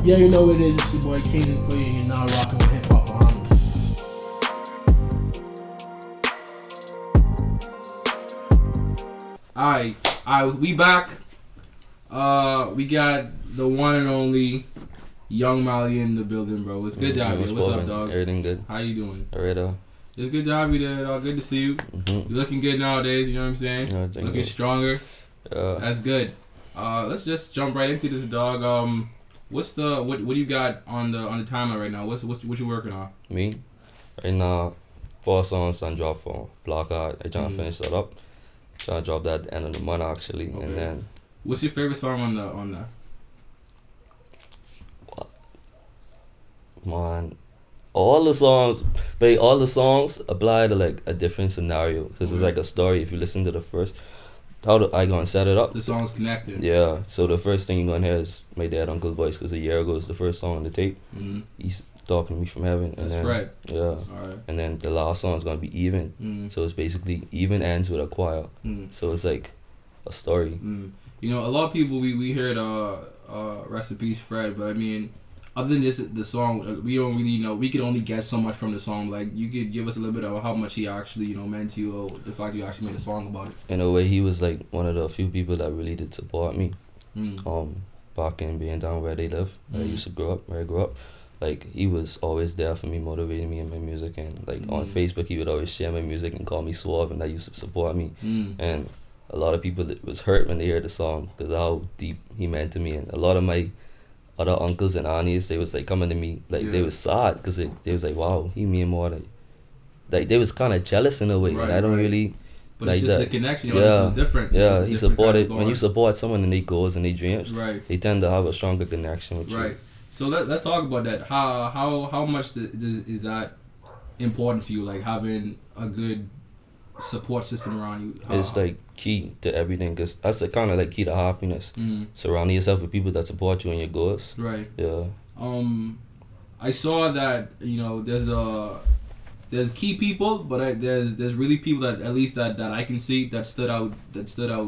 Yeah, you know what it is. It's your boy Kaden for you, and you're now rocking with Hip-Hop Bahamas. Alright, we back. We got the one and only Young Mallie in the building, bro. It's good to have you. What's up, dog? Everything good. How you doing? Alright, It's good to have you there, dog. Good to see you. Mm-hmm. You're looking good nowadays. You know what I'm saying? Yeah, looking good. stronger. Yeah. That's good. Let's just jump right into this, dog. What do you got on the timeline right now? What you working on? Me? Right now, 4 songs on drop for Block Art. I trying to finish that up. Trying to drop that at the end of the month actually. Okay. And then What's your favorite song on the man, all the songs apply to like a different scenario. Because it's like a story. If you listen to the first, how I gonna set it up? The song's connected. Yeah. So the first thing you're gonna hear is my dad, uncle's voice. Because a year ago is the first song on the tape. Mm-hmm. He's talking to me from heaven. That's and then, Fred. Yeah. Alright. And then the last song is gonna be even. Mm. So it's basically even ends with a choir. Mm. So it's like a story. Mm. You know, a lot of people we heard rest in peace Fred, but I mean, other than just the song, we don't really know. We could only get so much from the song. Like, you could give us a little bit of how much he actually, meant to you, or the fact you actually made a song about it. In a way, he was like one of the few people that really did support me. Mm. Back in being down where they live, where I used to grow up, where I grew up. Like, he was always there for me, motivating me in my music, and like on Facebook, he would always share my music and call me Suave, and that used to support me. And a lot of people that was hurt when they heard the song because of how deep he meant to me, and a lot of my other uncles and aunties, they was like coming to me like they was sad because they was like, wow, he mean more, like they was kind of jealous in a way. Right, and I don't really. But like it's just that. the connection. Yeah, it's different. Yeah, it's he different supported. kind of When you support someone in their goals and their dreams, right, they tend to have a stronger connection with you. Right. So let's talk about that. How much is that important for you? Like, having a good support system around you. It's like key to everything, because that's the kind of like key to happiness. Surrounding yourself with people that support you in your goals. Right. Yeah. I saw that there's key people, but there's really people that at least that I can see that stood out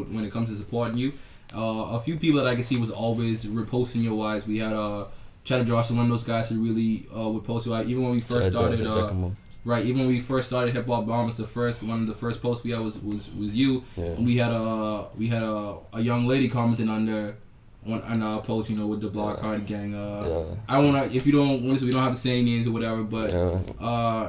when it comes to supporting you. A few people that I can see was always reposting your wise. We had Cheddar Johnson, one of those guys who really would post you out. Even when we first started, right? Even when we first started Hip-Hop Bahamas, one of the first posts we had was you. Yeah. And we had a young lady commenting on our post, with the Block Party Gang. I don't wanna, if you don't want to, we don't have to say any names or whatever. But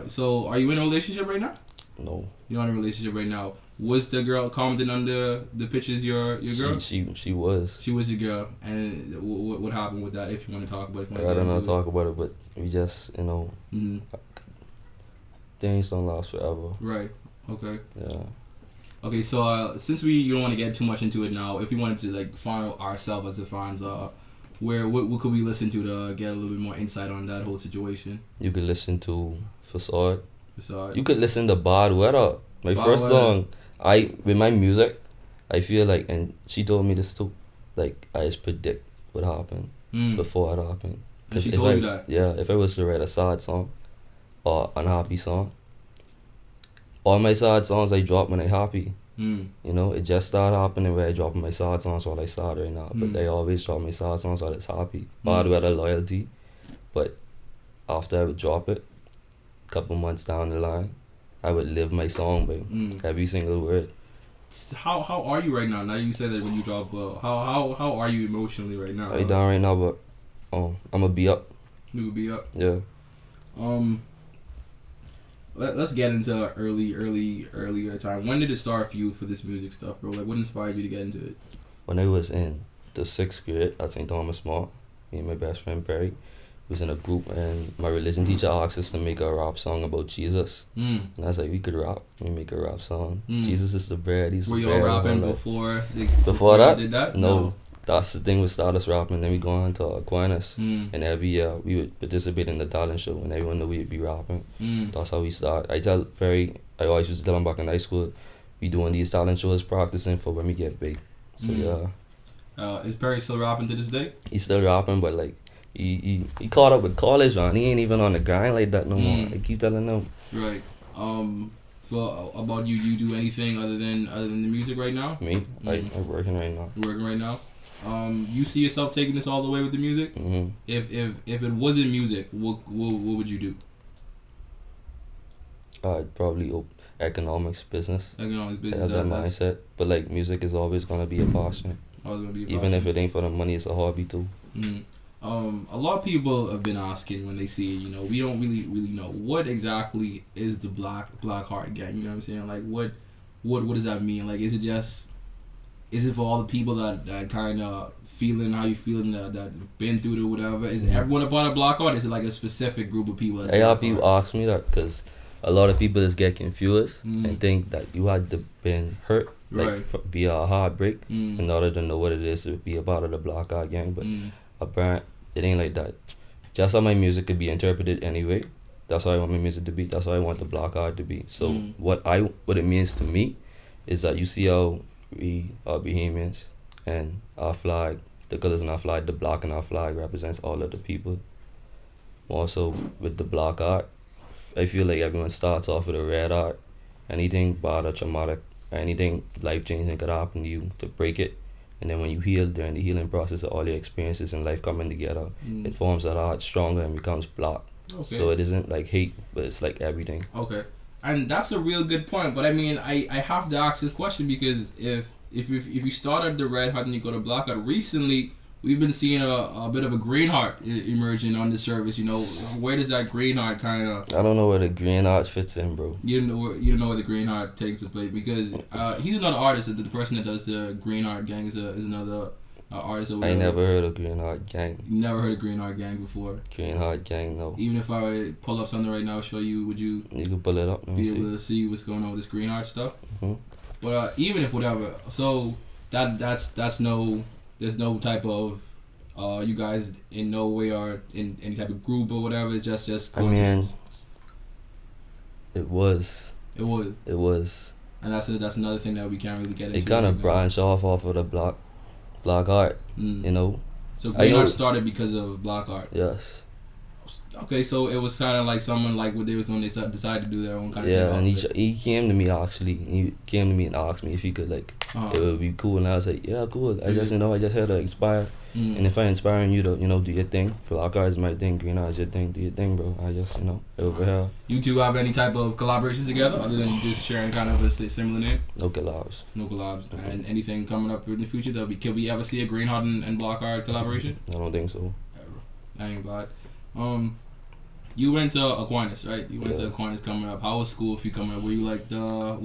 so are you in a relationship right now? No. You're not in a relationship right now. Was the girl commenting under the pictures your girl? She was. She was your girl, and what happened with that? If you want to talk about it. I don't know talk about it, but we just things don't last forever. Right. Okay. Yeah. Okay, so since you don't want to get too much into it now, if we wanted to like find ourselves as the fans, what could we listen to get a little bit more insight on that whole situation? You could listen to Facade. Facade. You could listen to Bad Weather. My first song. With my music, I feel like, and she told me this too, like I just predict what happened before it happened. And she told you that? Yeah, if I was to write a sad song or unhappy song, all my sad songs I drop when I happy. It just started happening where I dropping my sad songs while I sad right now. But I always drop my sad songs while it's happy. Bad Weather, Loyalty. But after I would drop it, a couple months down the line, I would live my song by every single word. How are you right now? Now you said that when you drop, how are you emotionally right now? I down right now, but I'm gonna be up. You will be up. Yeah. Let's get into earlier time. When did it start for you for this music stuff, bro? Like, what inspired you to get into it? When I was in the 6th grade at St. Thomas Mall, me and my best friend Perry was in a group, and my religion teacher asked us to make a rap song about Jesus. And I was like, we could rap. We make a rap song. Jesus is the bread. He's the bread. Were you all rapping before that? Did that? No. That's the thing. We started us rapping, and then we go on to Aquinas. And every year we would participate in the talent show, and everyone knew we would be rapping. That's how we start. I always used to tell him back in high school, we doing these talent shows, practicing for when we get big. So yeah. Is Perry still rapping to this day? He's still rapping, but like he caught up with college, man. He ain't even on the grind like that no more. I keep telling him. Right. So about you do anything other than the music right now? Me? I'm working right now. You're working right now? You see yourself taking this all the way with the music? Mm-hmm. If it wasn't music, what would you do? I'd probably economics, business. Economics, business. Have that mindset. But like music is always gonna be a passion. Even if it ain't for the money, it's a hobby too. Mm. A lot of people have been asking when they see it, we don't really know what exactly is the Black Heart Gang. You know what I'm saying? Like what does that mean? Like is it for all the people that kind of feeling how you feeling that been through it or whatever? Is everyone a part of Black Heart? Is it like a specific group of people? I have people ask me that because a lot of people just get confused and think that you had to been hurt via a heartbreak in order to know what it is to be a part of the Black Heart Gang. But apparently it ain't like that. Just how my music could be interpreted anyway. That's how I want my music to be. That's how I want the Black Heart to be. So what it means to me is that you see how we are Bahamians and our flag, the colors in our flag, the black in our flag represents all of the people. Also with the Black Heart, I feel like everyone starts off with a red heart. Anything bad or traumatic or anything life changing could happen to you to break it. And then when you heal during the healing process of all your experiences in life coming together, it forms that heart stronger and becomes black. Okay. So it isn't like hate, but it's like everything. Okay. And that's a real good point. But I mean, I have to ask this question because if you started the red heart and you go to Black Heart, recently we've been seeing a bit of a green heart emerging on the surface. Where does that green heart kind of? I don't know where the green heart fits in, bro. You don't know where the green heart takes place because he's another artist. The person that does the Green Heart Gang is another artist. I never heard of Green Heart Gang. You never heard of Green Heart Gang before? Green Heart Gang, no. Even if I were to pull up something right now, show you, would you? You can pull it up. Be able to see what's going on with this Green Heart stuff. Mm-hmm. But even if whatever, so that's no, there's no type of. You guys in no way are in any type of group or whatever. It's just coincidence. I mean, it was. And that's another thing that we can't really get into. It kind of branched off of the Black Heart, So Green Heart started because of Black Heart. Yes. Okay, so it was kind of like someone like what they was when they decided to do their own kind of thing. Yeah, and he came to me actually. He came to me and asked me if he could it would be cool, and I was like, yeah, cool. I just had to inspire. And if I inspiring you to do your thing, Black Heart is my thing, Green Heart is your thing, do your thing, bro. I just over here. You two have any type of collaborations together other than just sharing kind of a similar name? No collabs. Okay. And anything coming up in the future can we ever see a Green Heart and Black Heart collaboration? I don't think so. Ever. I ain't bad. You went to Aquinas, right? You went to Aquinas coming up. How was school for you coming up? Were you like how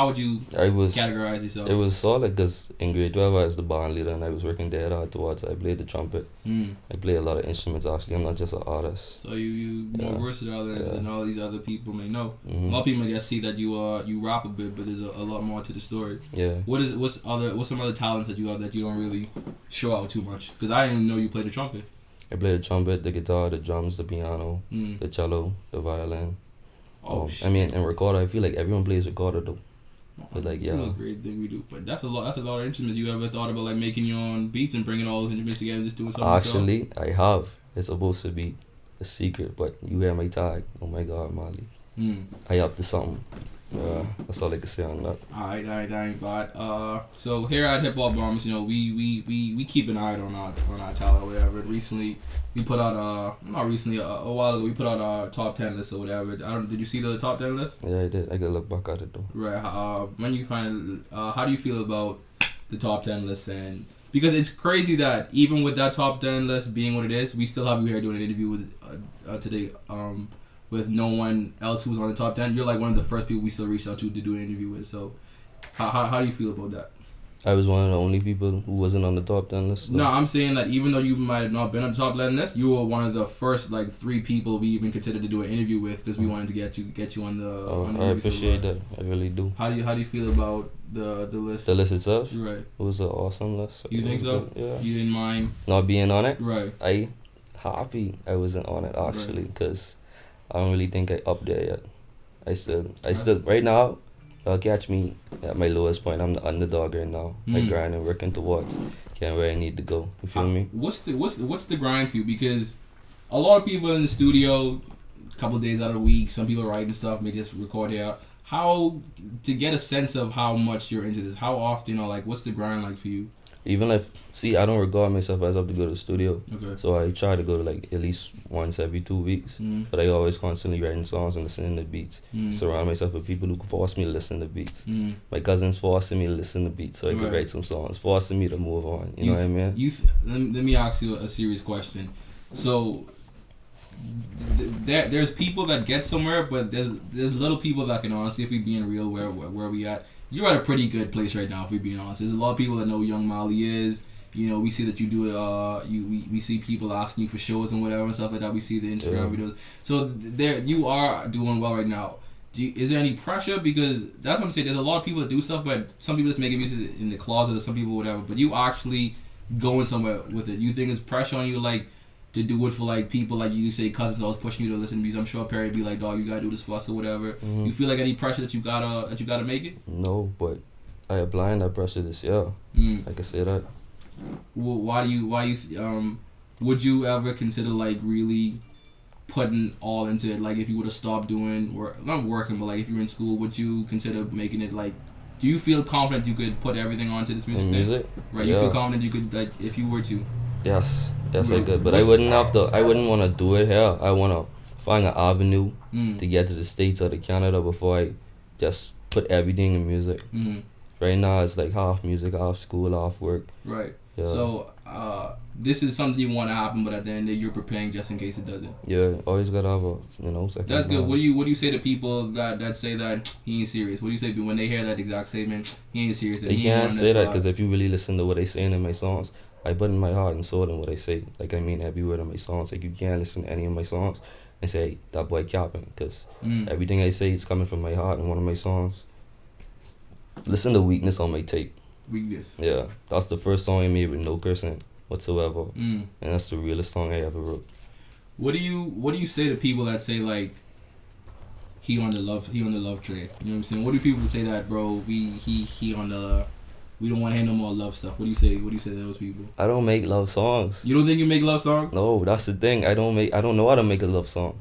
would you categorize yourself? It was solid because in grade 12 I was the band leader and I was working there afterwards. I played the trumpet. I play a lot of instruments actually. I'm not just an artist. So you more versatile than all these other people may know. A lot of people may just see that you rap a bit, but there's a lot more to the story. Yeah. What's some other talents that you have that you don't really show out too much? Because I didn't even know you played the trumpet. I play the trumpet, the guitar, the drums, the piano, the cello, the violin. I mean, and recorder. I feel like everyone plays recorder though. But it's a great thing we do. But that's a lot of instruments. You ever thought about like making your own beats and bringing all those instruments together and just doing something? Actually, I have. It's supposed to be a secret, but you hear my tag. Oh my God, Mallie. I up to something. That's all I can say on that. Alright, ain't bad. So here at Hip-Hop Bahamas, we keep an eye on our talent or whatever. Recently, we put out a while ago we put out our top 10 list or whatever. Did you see the top 10 list? Yeah, I did. I gotta look back at it though. Right. When you how do you feel about the top 10 list? And because it's crazy that even with that top 10 list being what it is, we still have you here doing an interview with today. With no one else who's on the top 10, you're like one of the first people we still reached out to do an interview with. So, how do you feel about that? I was one of the only people who wasn't on the top 10 list. No, I'm saying that even though you might have not been on the top 10 list, you were one of the first 3 people we even considered to do an interview with because we wanted to get you on the. I appreciate that. I really do. How do you feel about the list? The list itself. Right. It was an awesome list. You think so? Good. Yeah. You didn't mind not being on it. Right. I happy I wasn't on it actually because I don't really think I up there yet. I still right now. Catch me at my lowest point. I'm the underdog right now. I grind and working towards getting where I need to go. You feel me? What's the grind for you? Because a lot of people in the studio, a couple of days out of the week, some people writing stuff, may just record here. How to get a sense of how much you're into this? How often or what's the grind like for you? Even if, see, I don't regard myself as I have to go to the studio. Okay. So I try to go to like at least once every 2 weeks. But I always constantly writing songs and listening to beats. Surround myself with people who can force me to listen to beats. My cousins forcing me to listen to beats so I can write some songs, forcing me to move on. You know what I mean? Let me ask you a serious question. So there's people that get somewhere, but there's little people that can honestly, if we being real, where we at. You're at a pretty good place right now, if we're being honest. There's a lot of people that know Young Mallie is. You know, we see that you do we see people asking you for shows and whatever and stuff like that. We see the Instagram videos. So there, you are doing well right now. Is there any pressure? Because that's what I'm saying. There's a lot of people that do stuff, but some people just making music in the closet, or some people whatever. But you actually going somewhere with it. You think it's pressure on you, like, to do it for like people like you say cousins always pushing you to listen to music? I'm sure Perry be like, dog, you gotta do this for us or whatever. You feel like any pressure that you gotta make it? No, but I applying that pressure this year. I can say that. Well, why would you ever consider like really putting all into it? Like if you would have stopped doing work, not working, but like if you were in school, would you consider making it like? Do you feel confident you could put everything onto this music? Music? Right. You feel confident you could, like, if you were to? Yes, I could, but I wouldn't want to do it here. I want to find an avenue to get to the States or to Canada before I just put everything in music. Right now it's like half music, half school, half work. Right. Yeah. So this is something you want to happen, but at the end of the day, you're preparing just in case it doesn't. Yeah, always gotta have a second. That's good. What do you say to people that say that he ain't serious? What do you say when they hear that exact statement? He ain't serious. They can't say that because if you really listen to what they saying in my songs, I put in my heart and soul in what I say. Like, I mean every word of my songs. Like, you can't listen to any of my songs and say, hey, that boy capping, because everything I say is coming from my heart in one of my songs. Listen to Weakness on my tape. Weakness. Yeah, that's the first song I made with no cursing whatsoever, and that's the realest song I ever wrote. What do you say to people that say like he on the love train? You know what I'm saying? What do people say that, bro? He on the we don't want to hear no more love stuff. What do you say? What do you say to those people? I don't make love songs. You don't think you make love songs? No, that's the thing. I don't know how to make a love song.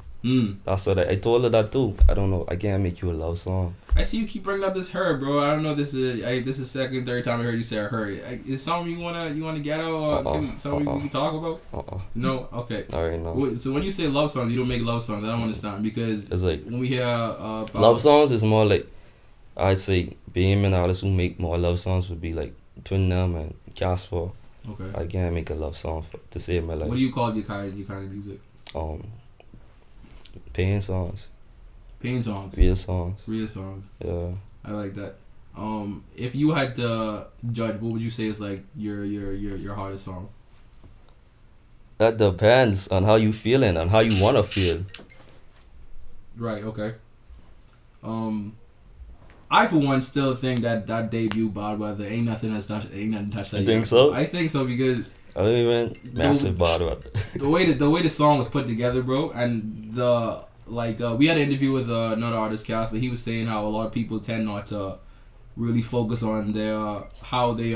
That's what I told her that too. I don't know. I can't make you a love song. I see you keep bringing up this her, bro. I don't know. This is second, third time I heard you say her. Is something you wanna get out? Or something we can talk about? No. Okay. All right. No. So when you say love songs, you don't make love songs. I don't understand, because it's like when we hear love songs is more like, I'd say BM artists who make more love songs would be like Twin Nam and Casper. Okay. I can't make a love song to save my life. What do you call your kind of music? Pain songs. Pain songs. Real songs. Real songs. Yeah. I like that. If you had to judge, what would you say is like your hardest song? That depends on how you feeling and how you wanna feel. Right. Okay. I for one still think that debut Bad Weather ain't nothing touched that. You think so? I think so, because I don't even massive Bad Weather. the way the song was put together, bro, and we had an interview with another artist, Cass, but he was saying how a lot of people tend not to really focus on their how they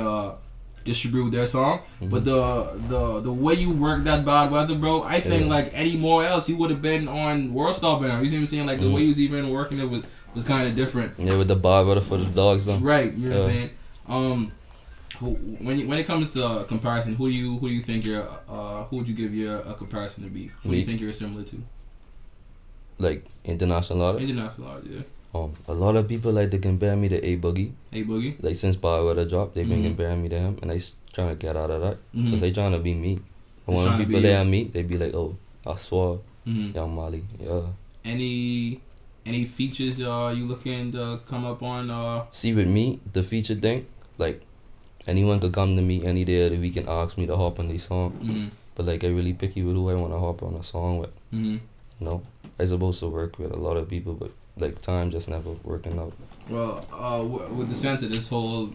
distribute their song, but the way you work that Bad Weather, bro, I think like anymore else he would have been on World Star by now. You see what I'm saying? Like the way he was even working it was kind of different. Yeah, with the Bad Weather for the dogs, though. Right. You know what I'm saying? When it comes to comparison, who do you think who would you give your a comparison to be? Who do you think you're similar to? Like international artists? International artists, yeah. A lot of people like to compare me to A Boogie. A Boogie? Like since Bad Weather dropped, they've been comparing me to him, and I trying to get out of that because they trying to be me. And when people they I meet, they be like, oh, I swear, Young Mallie, yeah. Any features you looking to come up on? See, with me, the feature thing, like anyone could come to me any day of the week and ask me to hop on these song. But like I really picky with who I want to hop on a song with. You know, I supposed to work with a lot of people, but like time just never working out. Well, with the sense of this whole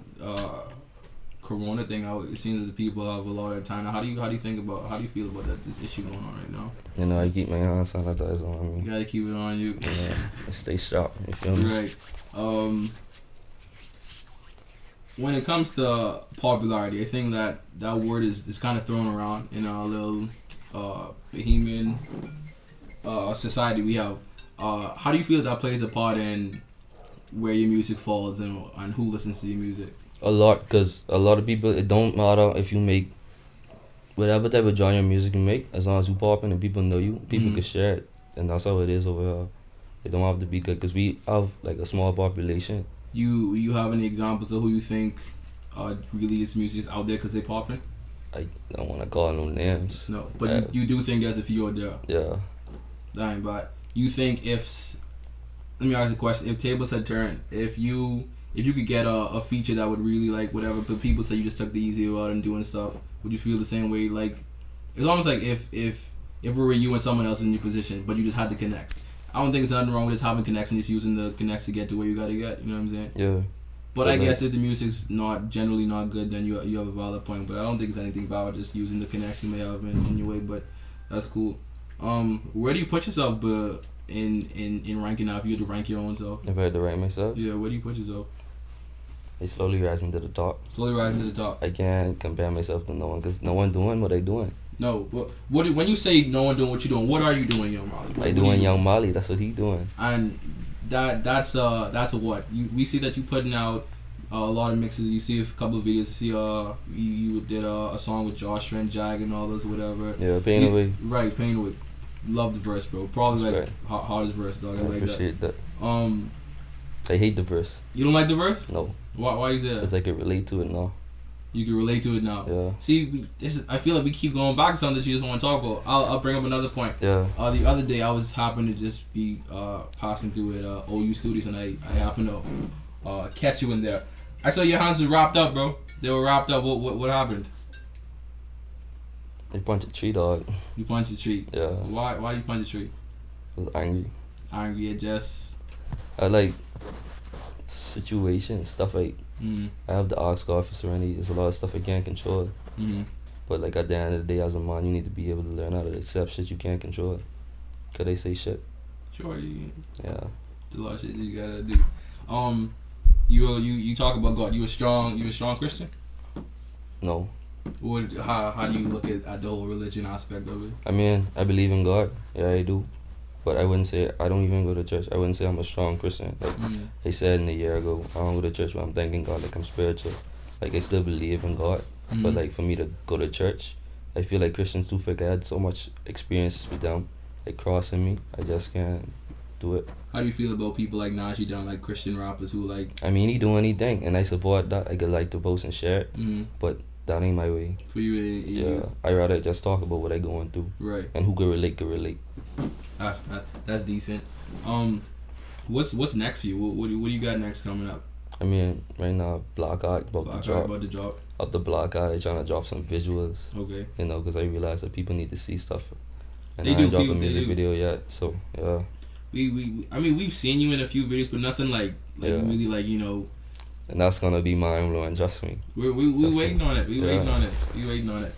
Corona thing, it seems that the people have a lot of time. Now, how do you feel about this issue going on right now? You know, I keep my hand sanitizer on me. You gotta keep it on you. Yeah, I stay sharp. You feel me? Right. When it comes to popularity, I think that word is kind of thrown around in our little Bahamian society we have. How do you feel that plays a part in where your music falls and who listens to your music? A lot, cause a lot of people. It don't matter if you make whatever type of genre music you make, as long as you popping and people know you, people can share it, and that's how it is over here. It don't have to be good, cause we have like a small population. You have any examples of who you think really is musicians out there because they popping? I don't want to call no names. No, but you do think there's a few out there. Yeah. Dang, but you think let me ask you a question. If tables had turned, if you could get a feature that would really like whatever, but people say you just took the easy route and doing stuff, would you feel the same way? Like it's almost like if it were you and someone else in your position, but you just had the connects. I don't think there's nothing wrong with just having connects and just using the connects to get to where you gotta get. You know what I'm saying? Yeah. But I guess if the music's generally not good, then you have a valid point. But I don't think there's anything about just using the connects you may have in your way. But that's cool. Where do you put yourself in ranking now? If you had to rank your own self, If I had to rank myself, yeah, where do you put yourself? I slowly rising to the top. Slowly rising to the top. I can't compare myself to no one, cause no one doing what I doing. No, what when you say no one doing what you doing, what are you doing, Young Mallie? I doing Young Mallie. That's what he doing. And that's a what we see that you putting out a lot of mixes. You see a couple of videos. You see you did a song with Josh and Jag and all those whatever. Yeah, Pain Away. Right, Pain Away. Love the verse, bro. Probably That's like hardest verse, dog. I like appreciate that. that. I hate the verse. You don't like the verse? No. Why you say that? Cause I can relate to it now. You can relate to it now. Yeah. See, I feel like we keep going back to something that you just want to talk about. I'll bring up another point. Yeah. The other day I was happened to just be passing through at OU Studios and I happened to catch you in there. I saw your hands were wrapped up, bro. They were wrapped up. What happened? They punched a tree, dog. You punched a tree. Yeah. Why you punch a tree? I was angry. Angry at just. I like situations, stuff like I have the ox officer and there's a lot of stuff I can't control. But like at the end of the day, as a man, you need to be able to learn how to accept shit you can't control. Cause they say shit. Sure. Yeah. There's a lot of shit that you gotta do. You talk about God. You a strong Christian? No. How do you look at the whole religion aspect of it? I mean, I believe in God. Yeah, I do. But I wouldn't say, I don't even go to church. I wouldn't say I'm a strong Christian. Like I said a year ago, I don't go to church, but I'm thanking God like I'm spiritual. Like I still believe in God. But like for me to go to church, I feel like Christians too fake. I had so much experiences with them, like crossing me. I just can't do it. How do you feel about people like Najee down, like Christian rappers who like? I mean, he do anything, and I support that. I could like to post and share it, but that ain't my way. For you, yeah. I rather just talk about what I going through. Right. And who could relate could relate. That's decent. What's next for you? What do you got next coming up? I mean, right now, Block Art about to drop. Up the Block Art, I trying to drop some visuals. Okay. You know, because I realize that people need to see stuff. And they I ain't dropped a music video yet, so yeah. I mean, we've seen you in a few videos, but nothing like really like, you know. And that's gonna be mind blowing, trust me. We waiting on it. We waiting on it.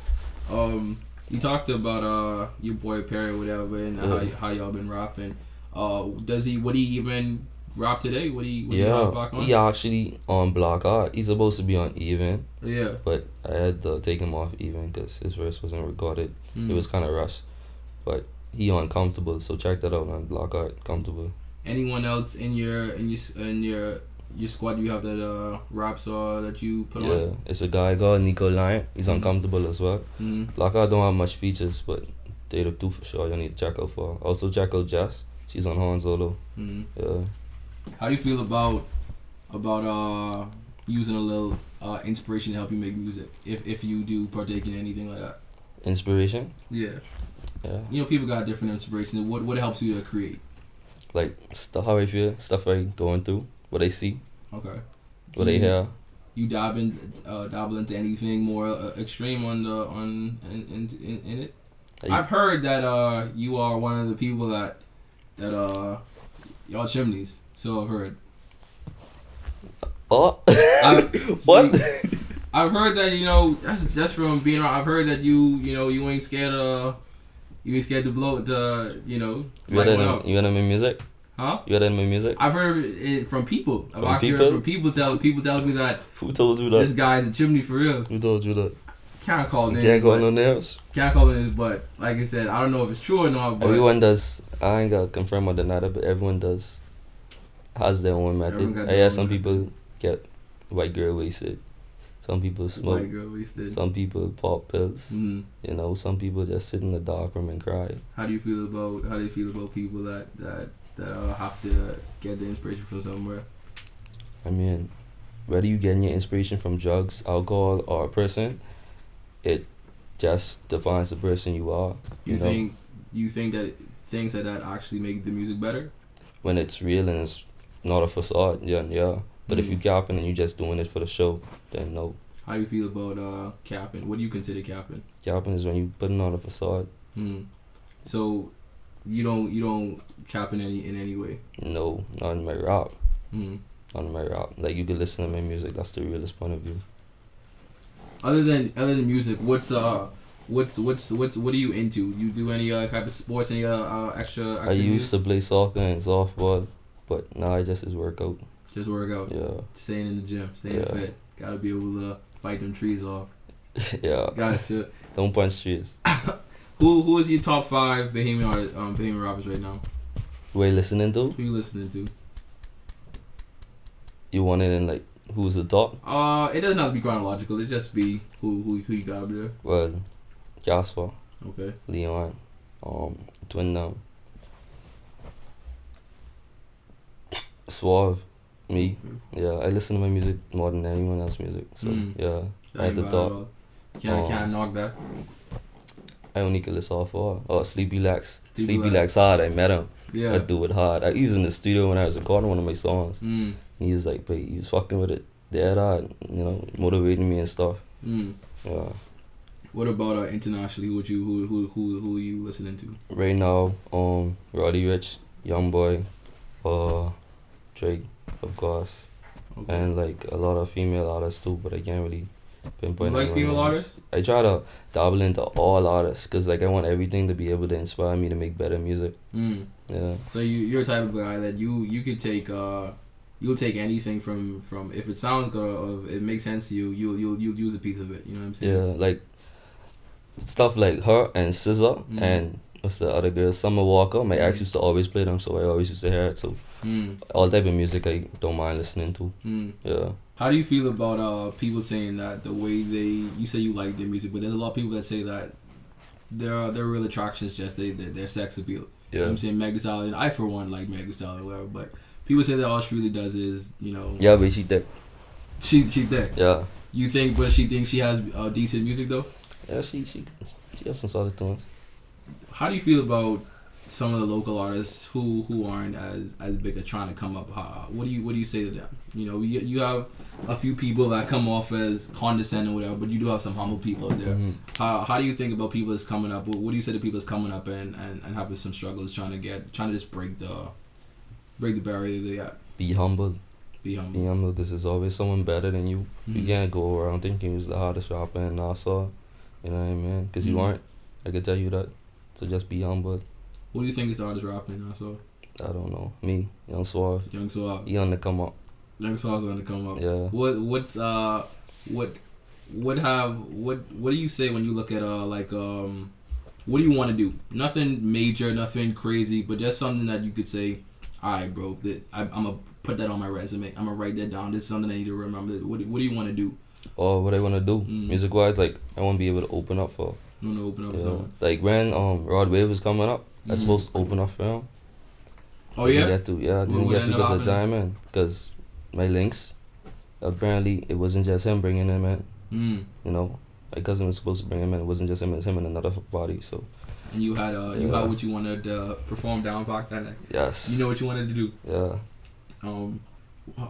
You talked about your boy Perry or whatever and how y'all been rapping. Would he even rap today? He actually on Block Art. He's supposed to be on Even. Yeah. But I had to take him off Even because his verse wasn't recorded. It was kind of rushed. But he on Comfortable, so check that out on Block Art, Comfortable. Anyone else in your squad you have that raps that you put on? Yeah, it's a guy called Nico Lion. He's Uncomfortable as well. Block Art don't have much features, but they the two for sure you need to check out for. Also check out Jess. She's on Horn Solo. Yeah. How do you feel about using a little inspiration to help you make music? If you do partake in anything like that. Inspiration? Yeah. Yeah. You know, people got different inspirations. What helps you to create? Like stuff how I feel, stuff I going through, what I see. Okay. What I hear. You dabble into anything more extreme in it? I've heard that you are one of the people that y'all chimneys. So I've heard. Oh. What? I've heard that, you know, that's just from being around. I've heard that you ain't scared to blow the, you know. You heard my music? Huh? You heard my music? I've heard it from people. I've actually heard from people telling me that. Who told you that? This guy's a chimney for real. Who told you that? Can't call names. Can't call no names. Can't call names, but like I said, I don't know if it's true or not. But everyone does. I ain't gotta confirm or deny that, but everyone does. Has their own method. I hear some people get white girl wasted. Some people smoke. White girl wasted. Some people pop pills. Mm-hmm. You know, some people just sit in the dark room and cry. How do you feel about people that have to get the inspiration from somewhere? I mean, whether you getting your inspiration from drugs, alcohol, or a person, it just defines the person you are. You think that things like that actually make the music better? When it's real and it's not a facade, yeah. But if you capping and you just doing it for the show, then no. How do you feel about capping? What do you consider capping? Capping is when you putting on a facade. So you don't cap in any way? No, not in my rap. Mm-hmm. Not in my rap. Like, you could listen to my music. That's the realest point of view. Other than music, what are you into? You do any type of sports? Any extra activities? I used to play soccer and softball, but now I just is workout. Just work out. Yeah. Staying in the gym, staying fit. Gotta be able to fight them trees off. Yeah. Gotcha. Don't punch trees. Who is your top 5 Bahamian rappers right now? Who are you listening to? Who you listening to? You want it in, like, who's the top? It doesn't have to be chronological. It just be who you got up there. Well, Jasper. Okay. Leon. Twin Suave. Me. Yeah, I listen to my music more than anyone else's music. So yeah, I had the thought. Can't knock that. I only could listen off for. Oh, Sleepy Lax. Sleepy Lax hard. I met him. Yeah. I do it hard. He was in the studio when I was recording one of my songs. He was like, but he was fucking with it dead hard. You know, motivating me and stuff. Yeah. What about internationally? Who are you listening to? Right now, Roddy Ricch, Young Boy, Drake, of course, and like a lot of female artists too. But I can't really pinpoint. You like female artists? I try to dabble into all artists because like I want everything to be able to inspire me to make better music. Yeah. So you're the type of guy that you could take you'll take anything from if it sounds good or if it makes sense to you, you'll use a piece of it. You know what I'm saying? Yeah, like stuff like her and SZA and what's the other girl, Summer Walker. My ex used to always play them, so I always used to hear it. So all type of music I don't mind listening to. Yeah. How do you feel about people saying that the way you say you like their music, but there's a lot of people that say that their real attraction is just their sex appeal. Yeah. You know what I'm saying? Meg Thee Stallion. I for one like Meg Thee Stallion or whatever, but people say that all she really does is, you know. Yeah, but she thick. She thick. Yeah. You think, but she thinks she has decent music though. Yeah, she has some solid tunes. How do you feel about some of the local artists who aren't as big at trying to come up? What do you say to them? You know, you have a few people that come off as condescending or whatever, but you do have some humble people out there. How do you think about people that's coming up? What do you say to people that's coming up and having some struggles trying to just break the barrier they got? Be humble. Be humble. Be humble because there's always someone better than you. You can't go around thinking you're the hardest rapper in Nassau. You know what I mean? Because you aren't. I can tell you that. So just be humble. Who do you think is the hardest rapper in Nassau? I don't know. Me, Young Suave. Young Suave. He on the come up. Young Suave's on the come up. Yeah. What do you say when you look at what do you want to do? Nothing major, nothing crazy, but just something that you could say, alright bro, I'm gonna put that on my resume. I'm gonna write that down. This is something I need to remember. What do you want to do? Oh, what I want to do music wise, like I want to be able to open up for. You want to open up for someone? Like when Rod Wave was coming up, I was supposed to open up for him. Oh yeah. I didn't get to because of Diamond. Because my links, apparently it wasn't just him bringing him in. You know, my cousin was supposed to bring him in. It wasn't just him. It was him and another body. So. And you had what you wanted to perform down back that night. Yes. You know what you wanted to do. Yeah.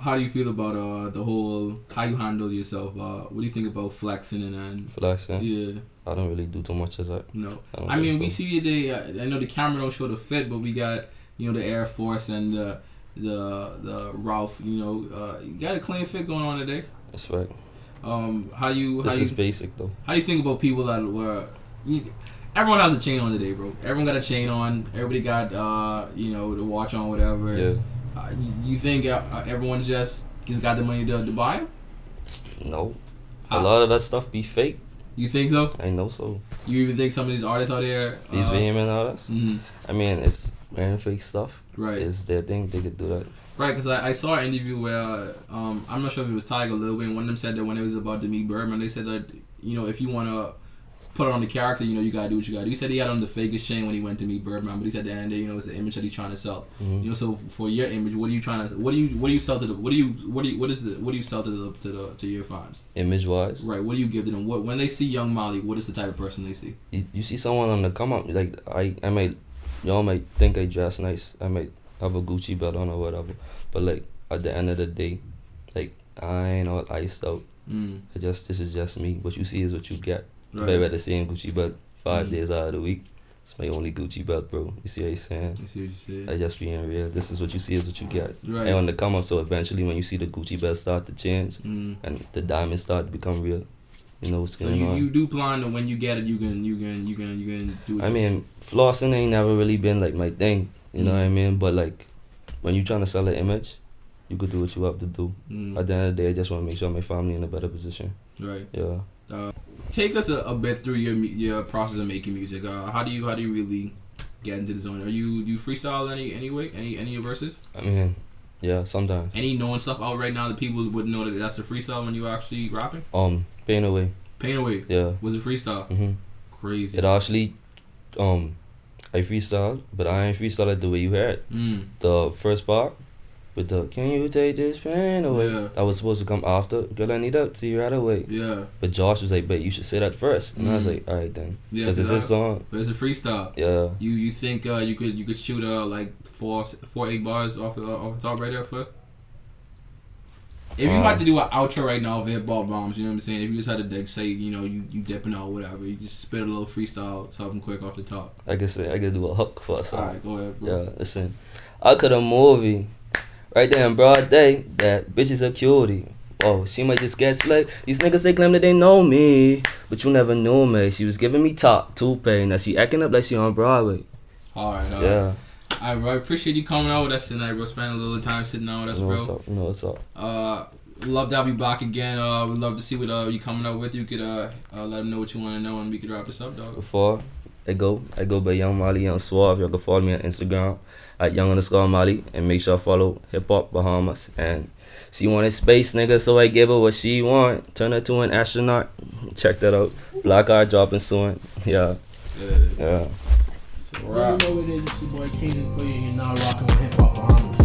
How do you feel about the whole how you handle yourself? What do you think about flexing and flexing? Yeah. I don't really do too much of that. No. I mean, we see you today. I know the camera don't show the fit, but we got the Air Force and the Ralph. You got a clean fit going on today. That's right. This is basic though. How do you think about people that were? Everyone has a chain on today, bro. Everyone got a chain on. Everybody got the watch on, whatever. Yeah. You think everyone's just got the money to buy them? No. A lot of that stuff be fake. You think so? I know so. You even think some of these artists out there... These vehement artists? I mean, if wearing fake stuff is their thing, they could do that. Right, because I saw an interview where I'm not sure if it was Tiger or Lil Wayne. One of them said that when it was about to meet Birdman, they said that if you want to put it on the character, you gotta do what you gotta do. He said he had on the fakest chain when he went to meet Birdman, but he said at the end of the day, it's the image that he's trying to sell. Mm-hmm. So for your image, what do you sell to the what do you sell to your fans? Image wise, right? What do you give to them? When they see Young Mallie, what is the type of person they see? You see someone on the come up, like I might, y'all might think I dress nice. I might have a Gucci belt on or whatever, but like at the end of the day, like I ain't all iced out. This is just me. What you see is what you get. Right. If I wear the same Gucci belt 5 days out of the week, it's my only Gucci belt, bro. You see what I'm saying? I see what you said. I just being real. This is what you see is what you get. Right. And on the come up, so eventually when you see the Gucci belt start to change and the diamonds start to become real, you know what's going on. So you do plan that when you get it, you can do it. I mean, flossing ain't never really been like my thing. You know what I mean? But like when you trying to sell an image, you could do what you have to do. At the end of the day, I just want to make sure my family in a better position. Right. Yeah. Take us a bit through your process of making music. How do you really get into the zone? Do you freestyle anyway? Any verses? I mean, yeah, sometimes. Any known stuff out right now that people would know that that's a freestyle when you actually rapping? Pain Away. Pain Away. Yeah. Was it freestyle? Crazy. It actually, I freestyled, but I ain't freestyle it the way you heard. The first part. With the can you take this pain away? Yeah. That was supposed to come after. Girl, I need up to you right away. Yeah. But Josh was like, but you should say that first. And I was like, alright then. Yeah. Because it's his song. But it's a freestyle. Yeah. You think you could shoot like 4-8 bars off the top right there for? If you had to do an outro right now of Hip-Hop Bahamas, you know what I'm saying? If you just had to say, you dipping out or whatever, you just spit a little freestyle, something quick off the top. I could do a hook for a song. Alright, go ahead, bro. Yeah, listen. I could have movie. Right there in broad day, that bitch is a cutie. Oh, she might just get slick. These niggas they claim that they know me, but you never knew me. She was giving me top toupee. Now she acting up like she on Broadway. Alright. Yeah. Alright, bro. I appreciate you coming out with us tonight, bro. Spending a little time sitting down with us, bro. You know what's up. Love to have you back again. We'd love to see what you coming out with. You could let them know what you want to know, and we could wrap this up, dog. Before I go by Young Mallie, Young Suave. Y'all can follow me on Instagram at young_Mallie, and make sure I follow Hip-Hop Bahamas. And she wanted space, nigga, so I gave her what she want. Turn her to an astronaut. Check that out. Black Eye dropping soon. Yeah. Yeah. So, you know what it is. It's your boy Kaden for you, and you're now rocking with Hip-Hop Bahamas.